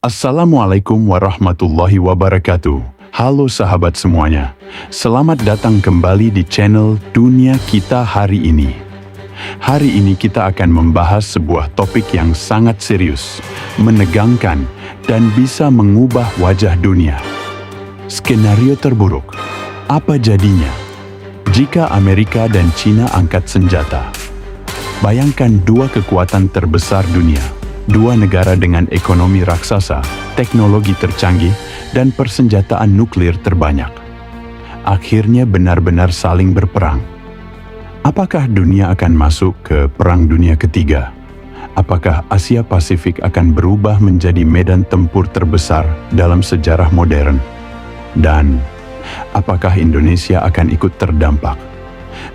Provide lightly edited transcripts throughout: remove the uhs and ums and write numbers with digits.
Assalamualaikum warahmatullahi wabarakatuh. Halo sahabat semuanya, selamat datang kembali di channel Dunia Kita hari ini. Hari ini kita akan membahas sebuah topik yang sangat serius, menegangkan, dan bisa mengubah wajah dunia. Skenario terburuk, apa jadinya jika Amerika dan China angkat senjata? Bayangkan dua kekuatan terbesar dunia, dua negara dengan ekonomi raksasa, teknologi tercanggih, dan persenjataan nuklir terbanyak. Akhirnya benar-benar saling berperang. Apakah dunia akan masuk ke Perang Dunia Ketiga? Apakah Asia Pasifik akan berubah menjadi medan tempur terbesar dalam sejarah modern? Dan apakah Indonesia akan ikut terdampak?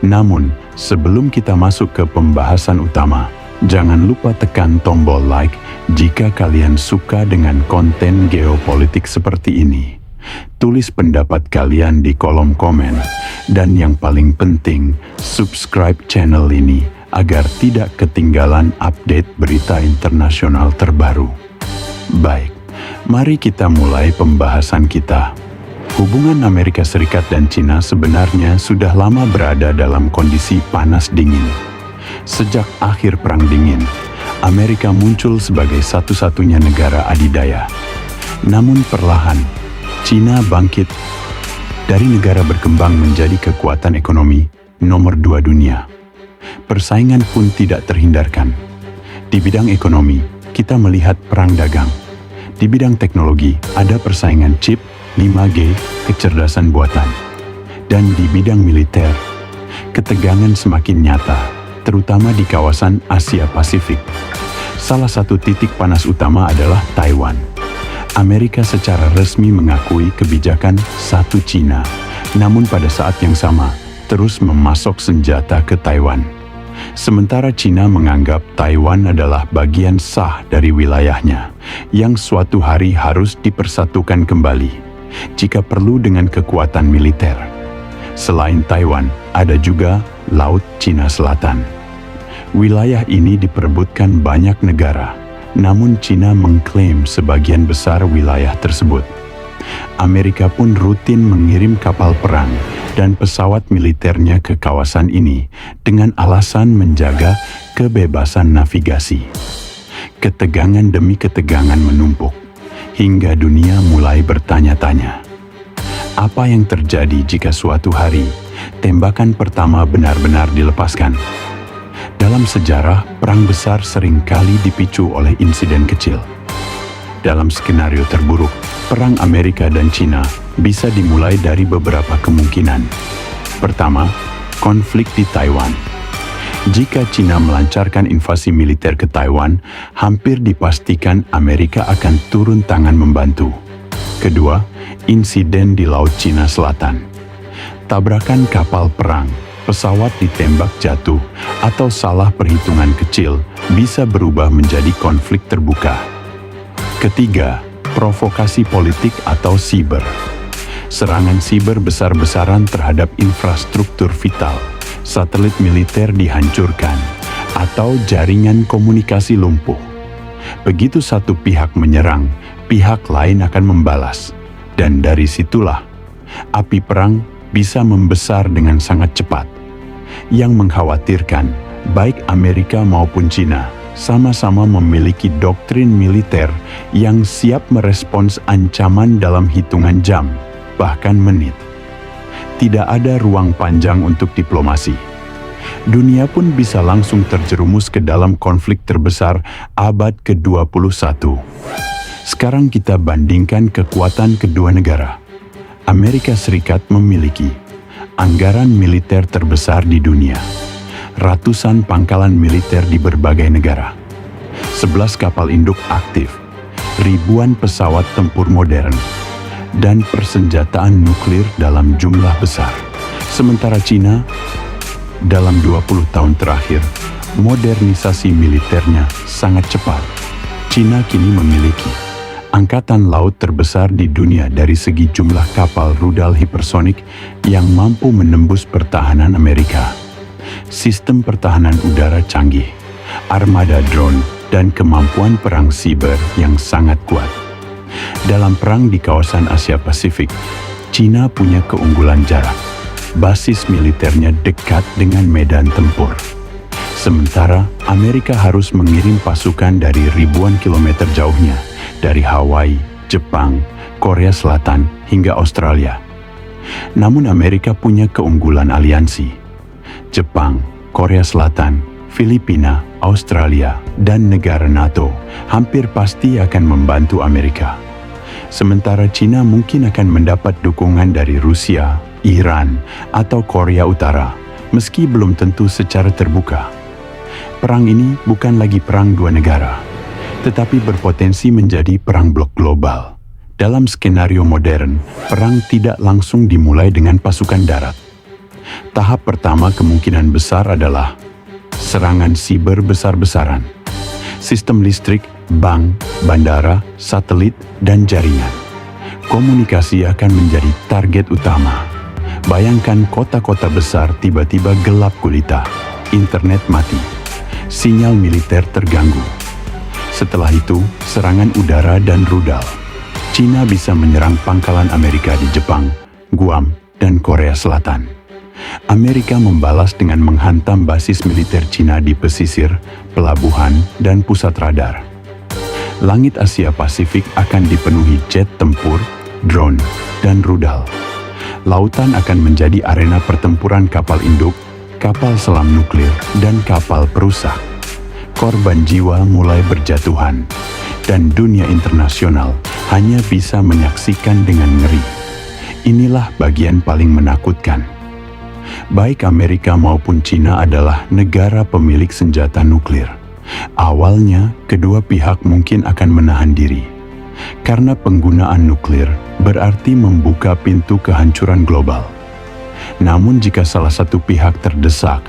Namun, sebelum kita masuk ke pembahasan utama, jangan lupa tekan tombol like jika kalian suka dengan konten geopolitik seperti ini. Tulis pendapat kalian di kolom komen. Dan yang paling penting, subscribe channel ini agar tidak ketinggalan update berita internasional terbaru. Baik, mari kita mulai pembahasan kita. Hubungan Amerika Serikat dan China sebenarnya sudah lama berada dalam kondisi panas dingin. Sejak akhir Perang Dingin, Amerika muncul sebagai satu-satunya negara adidaya. Namun perlahan, China bangkit dari negara berkembang menjadi kekuatan ekonomi nomor 2 dunia. Persaingan pun tidak terhindarkan. Di bidang ekonomi, kita melihat perang dagang. Di bidang teknologi, ada persaingan chip, 5G, kecerdasan buatan. Dan di bidang militer, ketegangan semakin nyata, terutama di kawasan Asia Pasifik. Salah satu titik panas utama adalah Taiwan. Amerika secara resmi mengakui kebijakan satu Cina, namun pada saat yang sama terus memasok senjata ke Taiwan. Sementara Cina menganggap Taiwan adalah bagian sah dari wilayahnya, yang suatu hari harus dipersatukan kembali, jika perlu dengan kekuatan militer. Selain Taiwan, ada juga Laut Cina Selatan. Wilayah ini diperebutkan banyak negara, namun China mengklaim sebagian besar wilayah tersebut. Amerika pun rutin mengirim kapal perang dan pesawat militernya ke kawasan ini dengan alasan menjaga kebebasan navigasi. Ketegangan demi ketegangan menumpuk, hingga dunia mulai bertanya-tanya, apa yang terjadi jika suatu hari tembakan pertama benar-benar dilepaskan? Dalam sejarah, perang besar seringkali dipicu oleh insiden kecil. Dalam skenario terburuk, perang Amerika dan China bisa dimulai dari beberapa kemungkinan. Pertama, konflik di Taiwan. Jika China melancarkan invasi militer ke Taiwan, hampir dipastikan Amerika akan turun tangan membantu. Kedua, insiden di Laut Cina Selatan. Tabrakan kapal perang, pesawat ditembak jatuh, atau salah perhitungan kecil bisa berubah menjadi konflik terbuka. Ketiga, provokasi politik atau siber. Serangan siber besar-besaran terhadap infrastruktur vital, satelit militer dihancurkan, atau jaringan komunikasi lumpuh. Begitu satu pihak menyerang, pihak lain akan membalas. Dan dari situlah, api perang bisa membesar dengan sangat cepat. Yang mengkhawatirkan, baik Amerika maupun China sama-sama memiliki doktrin militer yang siap merespons ancaman dalam hitungan jam, bahkan menit. Tidak ada ruang panjang untuk diplomasi. Dunia pun bisa langsung terjerumus ke dalam konflik terbesar abad ke-21. Sekarang kita bandingkan kekuatan kedua negara. Amerika Serikat memiliki anggaran militer terbesar di dunia, ratusan pangkalan militer di berbagai negara, 11 kapal induk aktif, ribuan pesawat tempur modern, dan persenjataan nuklir dalam jumlah besar. Sementara China, dalam 20 tahun terakhir, modernisasi militernya sangat cepat. China kini memiliki angkatan laut terbesar di dunia dari segi jumlah kapal rudal hipersonik yang mampu menembus pertahanan Amerika. Sistem pertahanan udara canggih, armada drone, dan kemampuan perang siber yang sangat kuat. Dalam perang di kawasan Asia Pasifik, Cina punya keunggulan jarak. Basis militernya dekat dengan medan tempur. Sementara Amerika harus mengirim pasukan dari ribuan kilometer jauhnya, dari Hawaii, Jepang, Korea Selatan, hingga Australia. Namun Amerika punya keunggulan aliansi. Jepang, Korea Selatan, Filipina, Australia, dan negara NATO hampir pasti akan membantu Amerika. Sementara Cina mungkin akan mendapat dukungan dari Rusia, Iran, atau Korea Utara, meski belum tentu secara terbuka. Perang ini bukan lagi perang dua negara, tetapi berpotensi menjadi perang blok global. Dalam skenario modern, perang tidak langsung dimulai dengan pasukan darat. Tahap pertama kemungkinan besar adalah serangan siber besar-besaran. Sistem listrik, bank, bandara, satelit, dan jaringan. Komunikasi akan menjadi target utama. Bayangkan kota-kota besar tiba-tiba gelap gulita, internet mati, sinyal militer terganggu. Setelah itu, serangan udara dan rudal. Cina bisa menyerang pangkalan Amerika di Jepang, Guam, dan Korea Selatan. Amerika membalas dengan menghantam basis militer Cina di pesisir, pelabuhan, dan pusat radar. Langit Asia Pasifik akan dipenuhi jet tempur, drone, dan rudal. Lautan akan menjadi arena pertempuran kapal induk, kapal selam nuklir, dan kapal perusak. Korban jiwa mulai berjatuhan, dan dunia internasional hanya bisa menyaksikan dengan ngeri. Inilah bagian paling menakutkan. Baik Amerika maupun Cina adalah negara pemilik senjata nuklir. Awalnya, kedua pihak mungkin akan menahan diri. Karena penggunaan nuklir berarti membuka pintu kehancuran global. Namun jika salah satu pihak terdesak,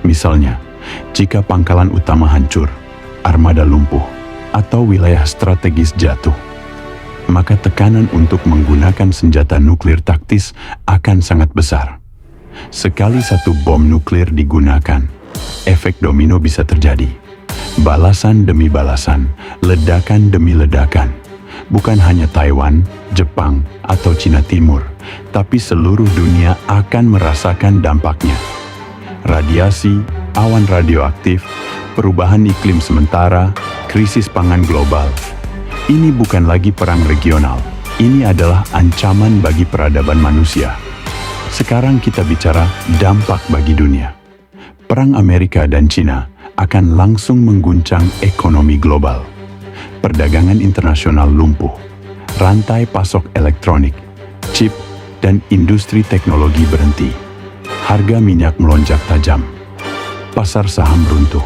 misalnya, jika pangkalan utama hancur, armada lumpuh, atau wilayah strategis jatuh, maka tekanan untuk menggunakan senjata nuklir taktis akan sangat besar. Sekali satu bom nuklir digunakan, efek domino bisa terjadi. Balasan demi balasan, ledakan demi ledakan. Bukan hanya Taiwan, Jepang, atau Cina Timur, tapi seluruh dunia akan merasakan dampaknya. Radiasi, awan radioaktif, perubahan iklim sementara, krisis pangan global. Ini bukan lagi perang regional, ini adalah ancaman bagi peradaban manusia. Sekarang kita bicara dampak bagi dunia. Perang Amerika dan Cina akan langsung mengguncang ekonomi global. Perdagangan internasional lumpuh, rantai pasok elektronik, chip, dan industri teknologi berhenti. Harga minyak melonjak tajam. Pasar saham runtuh.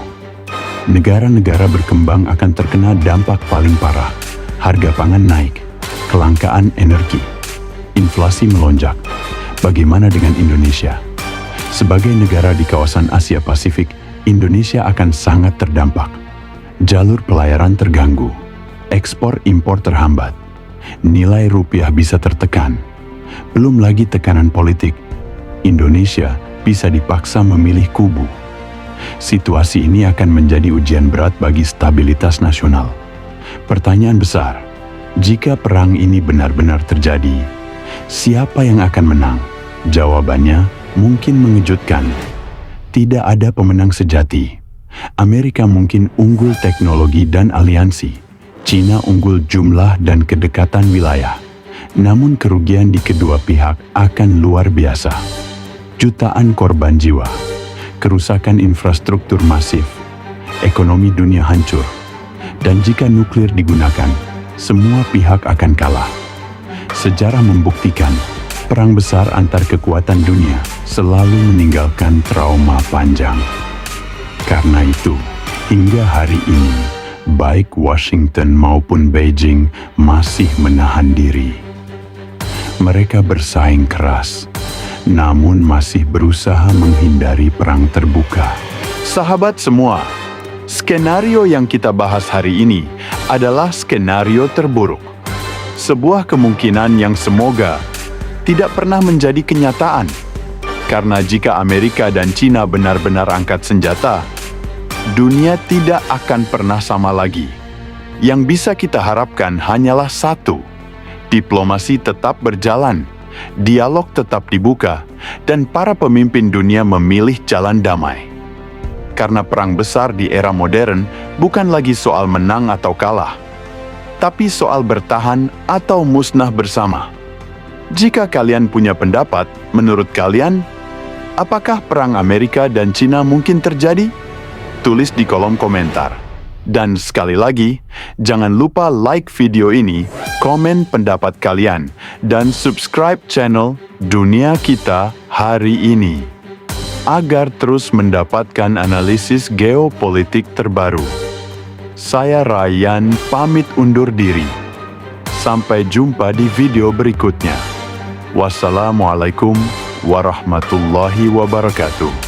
Negara-negara berkembang akan terkena dampak paling parah. Harga pangan naik, kelangkaan energi, inflasi melonjak. Bagaimana dengan Indonesia? Sebagai negara di kawasan Asia Pasifik, Indonesia akan sangat terdampak. Jalur pelayaran terganggu, ekspor-impor terhambat, nilai rupiah bisa tertekan. Belum lagi tekanan politik, Indonesia bisa dipaksa memilih kubu. Situasi ini akan menjadi ujian berat bagi stabilitas nasional. Pertanyaan besar, jika perang ini benar-benar terjadi, siapa yang akan menang? Jawabannya mungkin mengejutkan. Tidak ada pemenang sejati. Amerika mungkin unggul teknologi dan aliansi. Cina unggul jumlah dan kedekatan wilayah. Namun kerugian di kedua pihak akan luar biasa. Jutaan korban jiwa, kerusakan infrastruktur masif, ekonomi dunia hancur. Dan jika nuklir digunakan, semua pihak akan kalah. Sejarah membuktikan, perang besar antar kekuatan dunia selalu meninggalkan trauma panjang. Karena itu, hingga hari ini, baik Washington maupun Beijing masih menahan diri. Mereka bersaing keras, namun masih berusaha menghindari perang terbuka. Sahabat semua, skenario yang kita bahas hari ini adalah skenario terburuk. Sebuah kemungkinan yang semoga tidak pernah menjadi kenyataan. Karena jika Amerika dan Cina benar-benar angkat senjata, dunia tidak akan pernah sama lagi. Yang bisa kita harapkan hanyalah satu, diplomasi tetap berjalan, dialog tetap dibuka, dan para pemimpin dunia memilih jalan damai. Karena perang besar di era modern bukan lagi soal menang atau kalah, tapi soal bertahan atau musnah bersama. Jika kalian punya pendapat, menurut kalian, apakah perang Amerika dan Cina mungkin terjadi? Tulis di kolom komentar. Dan sekali lagi, jangan lupa like video ini, komen pendapat kalian, dan subscribe channel Dunia Kita Hari Ini, agar terus mendapatkan analisis geopolitik terbaru. Saya Ryan pamit undur diri. Sampai jumpa di video berikutnya. Wassalamualaikum warahmatullahi wabarakatuh.